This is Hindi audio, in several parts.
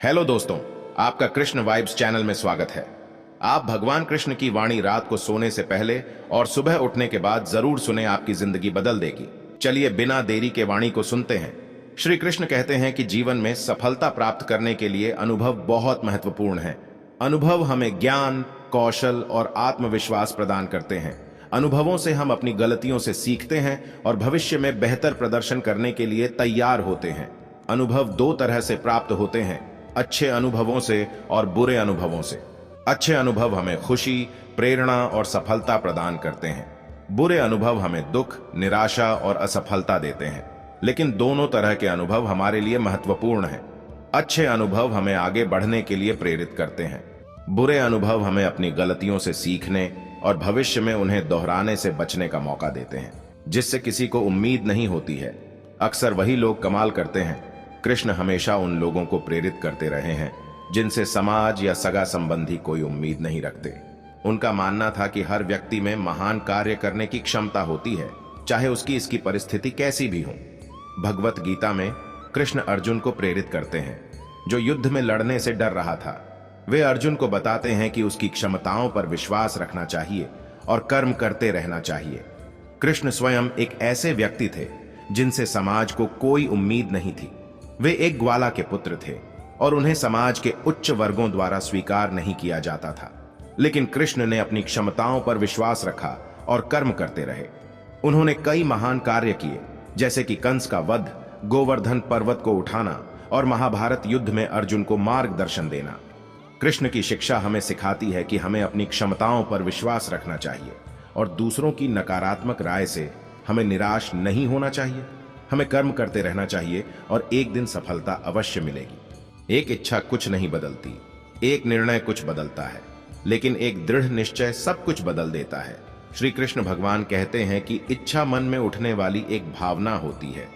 हेलो दोस्तों, आपका कृष्ण वाइब्स चैनल में स्वागत है। आप भगवान कृष्ण की वाणी रात को सोने से पहले और सुबह उठने के बाद जरूर सुने, आपकी जिंदगी बदल देगी। चलिए बिना देरी के वाणी को सुनते हैं। श्री कृष्ण कहते हैं कि जीवन में सफलता प्राप्त करने के लिए अनुभव बहुत महत्वपूर्ण है। अनुभव हमें ज्ञान, कौशल और आत्मविश्वास प्रदान करते हैं। अनुभवों से हम अपनी गलतियों से सीखते हैं और भविष्य में बेहतर प्रदर्शन करने के लिए तैयार होते हैं। अनुभव दो तरह से प्राप्त होते हैं, अच्छे अनुभवों से और बुरे अनुभवों से। अच्छे अनुभव हमें खुशी, प्रेरणा और सफलता प्रदान करते हैं। बुरे अनुभव हमें दुख, निराशा और असफलता देते हैं। लेकिन दोनों तरह के अनुभव हमारे लिए महत्वपूर्ण हैं। अच्छे अनुभव हमें आगे बढ़ने के लिए प्रेरित करते हैं। बुरे अनुभव हमें अपनी गलतियों से सीखने और भविष्य में उन्हें दोहराने से बचने का मौका देते हैं, जिससे किसी को उम्मीद नहीं होती है। अक्सर वही लोग कमाल करते हैं। कृष्ण हमेशा उन लोगों को प्रेरित करते रहे हैं जिनसे समाज या सगा संबंधी कोई उम्मीद नहीं रखते। उनका मानना था कि हर व्यक्ति में महान कार्य करने की क्षमता होती है, चाहे उसकी इसकी परिस्थिति कैसी भी हो। भगवत गीता में कृष्ण अर्जुन को प्रेरित करते हैं, जो युद्ध में लड़ने से डर रहा था। वे अर्जुन को बताते हैं कि उसकी क्षमताओं पर विश्वास रखना चाहिए और कर्म करते रहना चाहिए। कृष्ण स्वयं एक ऐसे व्यक्ति थे जिनसे समाज को कोई उम्मीद नहीं थी। वे एक ग्वाला के पुत्र थे और उन्हें समाज के उच्च वर्गों द्वारा स्वीकार नहीं किया जाता था। लेकिन कृष्ण ने अपनी क्षमताओं पर विश्वास रखा और कर्म करते रहे। उन्होंने कई महान कार्य किए, जैसे कि कंस का वध, गोवर्धन पर्वत को उठाना और महाभारत युद्ध में अर्जुन को मार्गदर्शन देना। कृष्ण की शिक्षा हमें सिखाती है कि हमें अपनी क्षमताओं पर विश्वास रखना चाहिए और दूसरों की नकारात्मक राय से हमें निराश नहीं होना चाहिए। हमें कर्म करते रहना चाहिए और एक दिन सफलता अवश्य मिलेगी। एक इच्छा कुछ नहीं बदलती, एक निर्णय कुछ बदलता है, लेकिन एक दृढ़ निश्चय सब कुछ बदल देता है। श्री कृष्ण भगवान कहते हैं कि इच्छा मन में उठने वाली एक भावना होती है।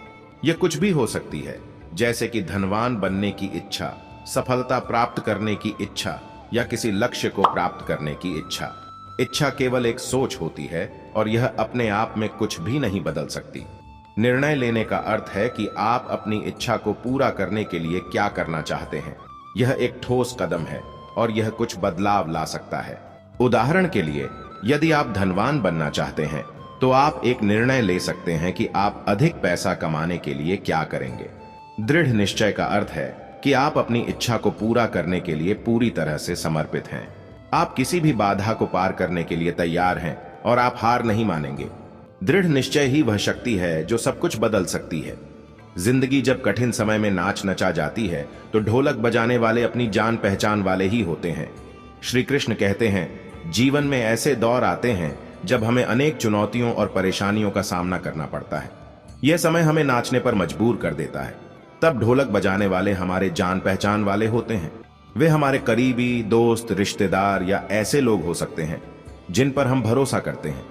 यह कुछ भी हो सकती है, जैसे कि धनवान बनने की इच्छा, सफलता प्राप्त करने की इच्छा या किसी लक्ष्य को प्राप्त करने की इच्छा। इच्छा केवल एक सोच होती है और यह अपने आप में कुछ भी नहीं बदल सकती। निर्णय लेने का अर्थ है कि आप अपनी इच्छा को पूरा करने के लिए क्या करना चाहते हैं। यह एक ठोस कदम है और यह कुछ बदलाव ला सकता है। उदाहरण के लिए, यदि आप धनवान बनना चाहते हैं तो आप एक निर्णय ले सकते हैं कि आप अधिक पैसा कमाने के लिए क्या करेंगे। दृढ़ निश्चय का अर्थ है कि आप अपनी इच्छा को पूरा करने के लिए पूरी तरह से समर्पित हैं। आप किसी भी बाधा को पार करने के लिए तैयार हैं और आप हार नहीं मानेंगे। दृढ़ निश्चय ही वह शक्ति है जो सब कुछ बदल सकती है। जिंदगी जब कठिन समय में नाच नचा जाती है तो ढोलक बजाने वाले अपनी जान पहचान वाले ही होते हैं। श्री कृष्ण कहते हैं, जीवन में ऐसे दौर आते हैं जब हमें अनेक चुनौतियों और परेशानियों का सामना करना पड़ता है। यह समय हमें नाचने पर मजबूर कर देता है। तब ढोलक बजाने वाले हमारे जान पहचान वाले होते हैं। वे हमारे करीबी दोस्त, रिश्तेदार या ऐसे लोग हो सकते हैं जिन पर हम भरोसा करते हैं।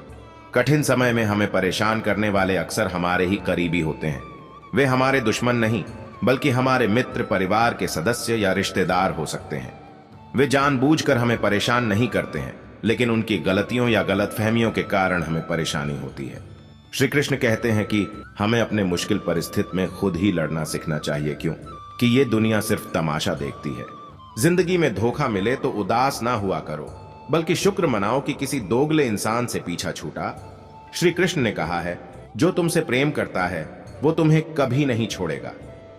कठिन समय में हमें परेशान करने वाले अक्सर हमारे ही करीबी होते हैं। वे हमारे दुश्मन नहीं, बल्कि हमारे मित्र, परिवार के सदस्य या रिश्तेदार हो सकते हैं। वे जानबूझकर हमें परेशान नहीं करते हैं, लेकिन उनकी गलतियों या गलतफहमियों के कारण हमें परेशानी होती है। श्री कृष्ण कहते हैं कि हमें अपने मुश्किल परिस्थिति में खुद ही लड़ना सीखना चाहिए। क्यों? कि ये दुनिया सिर्फ तमाशा देखती है। जिंदगी में धोखा मिले तो उदास ना हुआ करो, बल्कि शुक्र मनाओ कि किसी दोगले इंसान से पीछा छूटा। श्री कृष्ण ने कहा है, जो तुमसे प्रेम करता है वो तुम्हें कभी नहीं छोड़ेगा,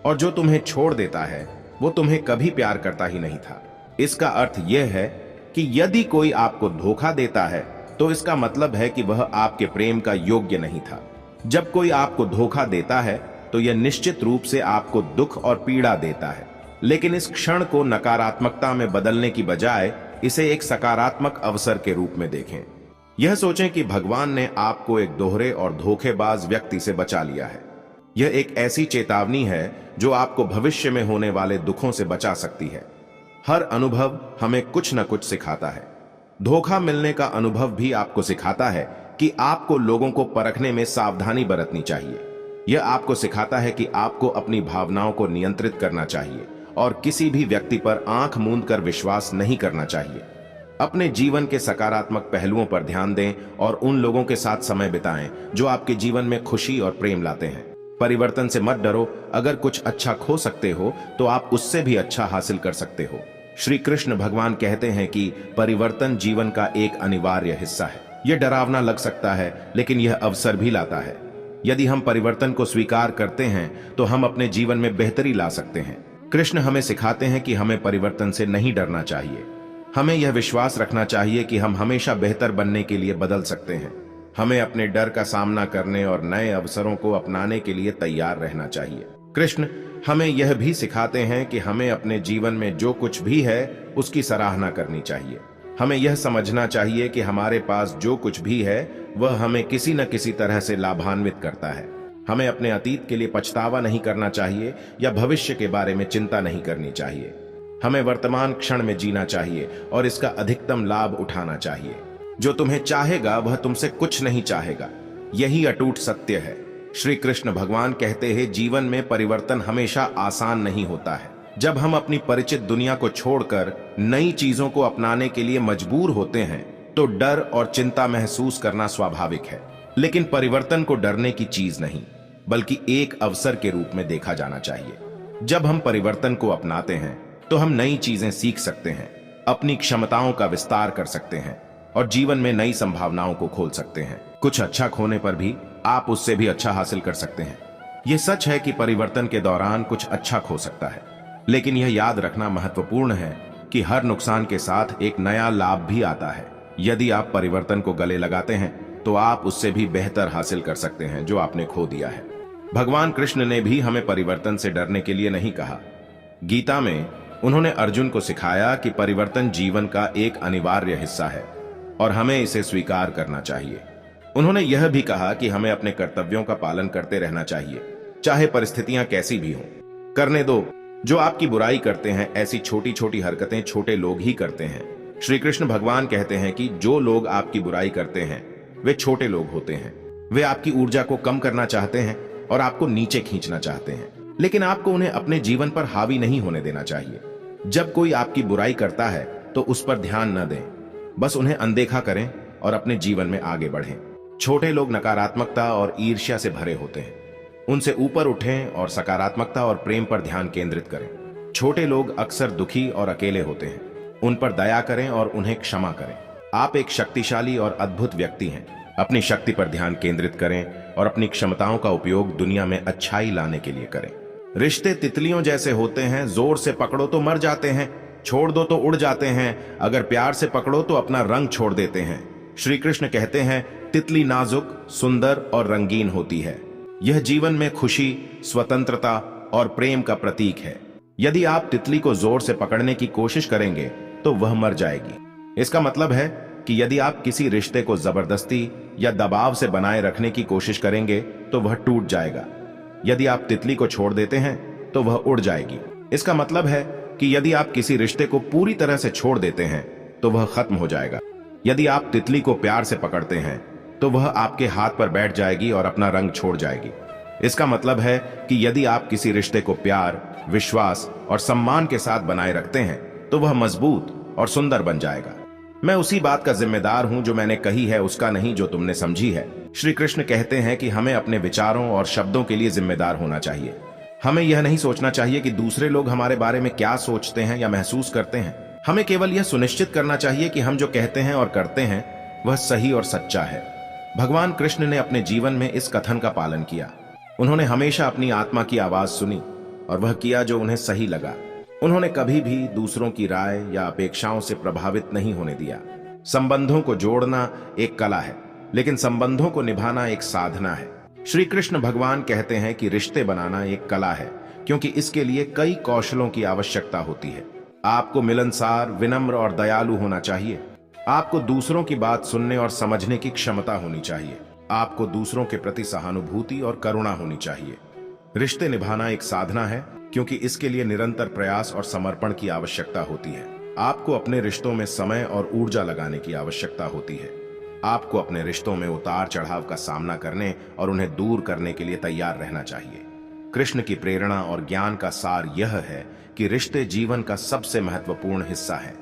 और जो तुम्हें छोड़ देता है वो तुम्हें कभी प्यार करता ही नहीं था। इसका अर्थ यह है कि यदि कोई आपको धोखा देता है तो इसका मतलब है कि वह आपके प्रेम का योग्य नहीं था। जब कोई आपको धोखा देता है तो यह निश्चित रूप से आपको दुख और पीड़ा देता है, लेकिन इस क्षण को नकारात्मकता में बदलने की बजाय इसे एक सकारात्मक अवसर के रूप में देखें। यह सोचें कि भगवान ने आपको एक दोहरे और धोखेबाज व्यक्ति से बचा लिया है। यह एक ऐसी चेतावनी है जो आपको भविष्य में होने वाले दुखों से बचा सकती है। हर अनुभव हमें कुछ न कुछ सिखाता है। धोखा मिलने का अनुभव भी आपको सिखाता है कि आपको लोगों को परखने में सावधानी बरतनी चाहिए। यह आपको सिखाता है कि आपको अपनी भावनाओं को नियंत्रित करना चाहिए और किसी भी व्यक्ति पर आंख मूंद कर विश्वास नहीं करना चाहिए। अपने जीवन के सकारात्मक पहलुओं पर ध्यान दें और उन लोगों के साथ समय बिताएं जो आपके जीवन में खुशी और प्रेम लाते हैं। परिवर्तन से मत डरो। अगर कुछ अच्छा खो सकते हो तो आप उससे भी अच्छा हासिल कर सकते हो। श्री कृष्ण भगवान कहते हैं कि परिवर्तन जीवन का एक अनिवार्य हिस्सा है। यह डरावना लग सकता है, लेकिन यह अवसर भी लाता है। यदि हम परिवर्तन को स्वीकार करते हैं तो हम अपने जीवन में बेहतरी ला सकते हैं। कृष्ण हमें सिखाते हैं कि हमें परिवर्तन से नहीं डरना चाहिए। हमें यह विश्वास रखना चाहिए कि हम हमेशा बेहतर बनने के लिए बदल सकते हैं। हमें अपने डर का सामना करने और नए अवसरों को अपनाने के लिए तैयार रहना चाहिए। कृष्ण हमें यह भी सिखाते हैं कि हमें अपने जीवन में जो कुछ भी है उसकी सराहना करनी चाहिए। हमें यह समझना चाहिए कि हमारे पास जो कुछ भी है वह हमें किसी न किसी तरह से लाभान्वित करता है। हमें अपने अतीत के लिए पछतावा नहीं करना चाहिए या भविष्य के बारे में चिंता नहीं करनी चाहिए। हमें वर्तमान क्षण में जीना चाहिए और इसका अधिकतम लाभ उठाना चाहिए। जो तुम्हें चाहेगा वह तुमसे कुछ नहीं चाहेगा, यही अटूट सत्य है। श्री कृष्ण भगवान कहते हैं जीवन में परिवर्तन हमेशा आसान नहीं होता है। जब हम अपनी परिचित दुनिया को छोड़कर नई चीजों को अपनाने के लिए मजबूर होते हैं तो डर और चिंता महसूस करना स्वाभाविक है। लेकिन परिवर्तन को डरने की चीज नहीं, बल्कि एक अवसर के रूप में देखा जाना चाहिए। जब हम परिवर्तन को अपनाते हैं तो हम नई चीजें सीख सकते हैं, अपनी क्षमताओं का विस्तार कर सकते हैं और जीवन में नई संभावनाओं को खोल सकते हैं। कुछ अच्छा खोने पर भी आप उससे भी अच्छा हासिल कर सकते हैं। यह सच है कि परिवर्तन के दौरान कुछ अच्छा खो सकता है, लेकिन यह याद रखना महत्वपूर्ण है कि हर नुकसान के साथ एक नया लाभ भी आता है। यदि आप परिवर्तन को गले लगाते हैं तो आप उससे भी बेहतर हासिल कर सकते हैं जो आपने खो दिया है। भगवान कृष्ण ने भी हमें परिवर्तन से डरने के लिए नहीं कहा। गीता में उन्होंने अर्जुन को सिखाया कि परिवर्तन जीवन का एक अनिवार्य हिस्सा है और हमें इसे स्वीकार करना चाहिए। उन्होंने यह भी कहा कि हमें अपने कर्तव्यों का पालन करते रहना चाहिए, चाहे परिस्थितियां कैसी भी हों। करने दो, जो आपकी बुराई करते हैं ऐसी छोटी छोटी हरकतें छोटे लोग ही करते हैं। श्री कृष्ण भगवान कहते हैं कि जो लोग आपकी बुराई करते हैं वे छोटे लोग होते हैं। वे आपकी ऊर्जा को कम करना चाहते हैं और आपको नीचे खींचना चाहते हैं, लेकिन आपको उन्हें अपने जीवन पर हावी नहीं होने देना चाहिए। जब कोई आपकी बुराई करता है तो उस पर ध्यान न दें, बस उन्हें अनदेखा करें और अपने जीवन में आगे बढ़ें। छोटे लोग नकारात्मकता और ईर्ष्या से भरे होते हैं। उनसे ऊपर उठें और सकारात्मकता और प्रेम पर ध्यान केंद्रित करें। छोटे लोग अक्सर दुखी और अकेले होते हैं। उन पर दया करें और उन्हें क्षमा करें। आप एक शक्तिशाली और अद्भुत व्यक्ति हैं। अपनी शक्ति पर ध्यान केंद्रित करें और अपनी क्षमताओं का उपयोग दुनिया में अच्छाई लाने के लिए करें। रिश्ते तितलियों जैसे होते हैं, जोर से पकड़ो तो मर जाते हैं, छोड़ दो तो उड़ जाते हैं, अगर प्यार से पकड़ो तो अपना रंग छोड़ देते हैं। श्री कृष्ण कहते हैं तितली नाजुक, सुंदर और रंगीन होती है। यह जीवन में खुशी, स्वतंत्रता और प्रेम का प्रतीक है। यदि आप तितली को जोर से पकड़ने की कोशिश करेंगे तो वह मर जाएगी। इसका मतलब है कि यदि आप किसी रिश्ते को जबरदस्ती या दबाव से बनाए रखने की कोशिश करेंगे तो वह टूट जाएगा। यदि आप तितली को छोड़ देते हैं तो वह उड़ जाएगी। इसका मतलब है कि यदि आप किसी रिश्ते को पूरी तरह से छोड़ देते हैं तो वह खत्म हो जाएगा। यदि आप तितली को प्यार से पकड़ते हैं तो वह आपके हाथ पर बैठ जाएगी और अपना रंग छोड़ जाएगी। इसका मतलब है कि यदि आप किसी रिश्ते को प्यार, विश्वास और सम्मान के साथ बनाए रखते हैं तो वह मजबूत और सुंदर बन जाएगा। मैं उसी बात का जिम्मेदार हूं जो मैंने कही है, उसका नहीं जो तुमने समझी है। श्री कृष्ण कहते हैं कि हमें अपने विचारों और शब्दों के लिए जिम्मेदार होना चाहिए। हमें यह नहीं सोचना चाहिए कि दूसरे लोग हमारे बारे में क्या सोचते हैं या महसूस करते हैं। हमें केवल यह सुनिश्चित करना चाहिए कि हम जो कहते हैं और करते हैं वह सही और सच्चा है। भगवान कृष्ण ने अपने जीवन में इस कथन का पालन किया। उन्होंने हमेशा अपनी आत्मा की आवाज सुनी और वह किया जो उन्हें सही लगा। उन्होंने कभी भी दूसरों की राय या अपेक्षाओं से प्रभावित नहीं होने दिया। संबंधों को जोड़ना एक कला है, लेकिन संबंधों को निभाना एक साधना है। श्री कृष्ण भगवान कहते हैं कि रिश्ते बनाना एक कला है, क्योंकि इसके लिए कई कौशलों की आवश्यकता होती है। आपको मिलनसार, विनम्र और दयालु होना चाहिए। आपको दूसरों की बात सुनने और समझने की क्षमता होनी चाहिए। आपको दूसरों के प्रति सहानुभूति और करुणा होनी चाहिए। रिश्ते निभाना एक साधना है, क्योंकि इसके लिए निरंतर प्रयास और समर्पण की आवश्यकता होती है। आपको अपने रिश्तों में समय और ऊर्जा लगाने की आवश्यकता होती है। आपको अपने रिश्तों में उतार चढ़ाव का सामना करने और उन्हें दूर करने के लिए तैयार रहना चाहिए। कृष्ण की प्रेरणा और ज्ञान का सार यह है कि रिश्ते जीवन का सबसे महत्वपूर्ण हिस्सा है।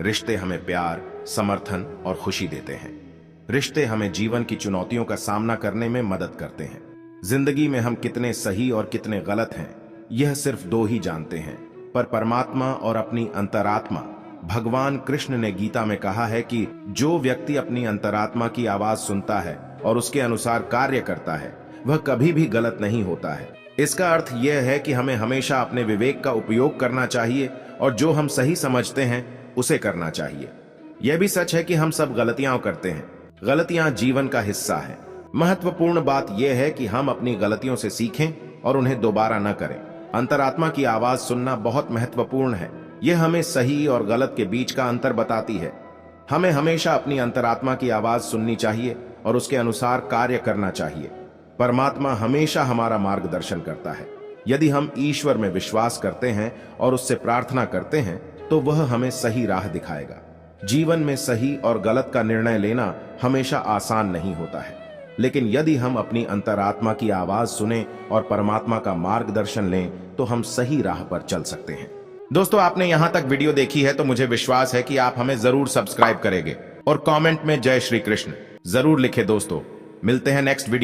रिश्ते हमें प्यार, समर्थन और खुशी देते हैं। रिश्ते हमें जीवन की चुनौतियों का सामना करने में मदद करते हैं। जिंदगी में हम कितने सही और कितने गलत हैं, यह सिर्फ दो ही जानते हैं, पर परमात्मा और अपनी अंतरात्मा। भगवान कृष्ण ने गीता में कहा है कि जो व्यक्ति अपनी अंतरात्मा की आवाज सुनता है और उसके अनुसार कार्य करता है, वह कभी भी गलत नहीं होता है। इसका अर्थ यह है कि हमें हमेशा अपने विवेक का उपयोग करना चाहिए और जो हम सही समझते हैं उसे करना चाहिए। यह भी सच है कि हम सब गलतियां करते हैं। गलतियां जीवन का हिस्सा है। महत्वपूर्ण बात यह है कि हम अपनी गलतियों से सीखें और उन्हें दोबारा न करें। अंतरात्मा की आवाज सुनना बहुत महत्वपूर्ण है। यह हमें सही और गलत के बीच का अंतर बताती है। हमें हमेशा अपनी अंतरात्मा की आवाज सुननी चाहिए और उसके अनुसार कार्य करना चाहिए। परमात्मा हमेशा हमारा मार्गदर्शन करता है। यदि हम ईश्वर में विश्वास करते हैं और उससे प्रार्थना करते हैं तो वह हमें सही राह दिखाएगा। जीवन में सही और गलत का निर्णय लेना हमेशा आसान नहीं होता है, लेकिन यदि हम अपनी अंतरात्मा की आवाज सुने और परमात्मा का मार्गदर्शन लें तो हम सही राह पर चल सकते हैं। दोस्तों, आपने यहां तक वीडियो देखी है तो मुझे विश्वास है कि आप हमें जरूर सब्सक्राइब करेंगे और कमेंट में जय श्री कृष्ण जरूर लिखे। दोस्तों, मिलते हैं नेक्स्ट वीडियो।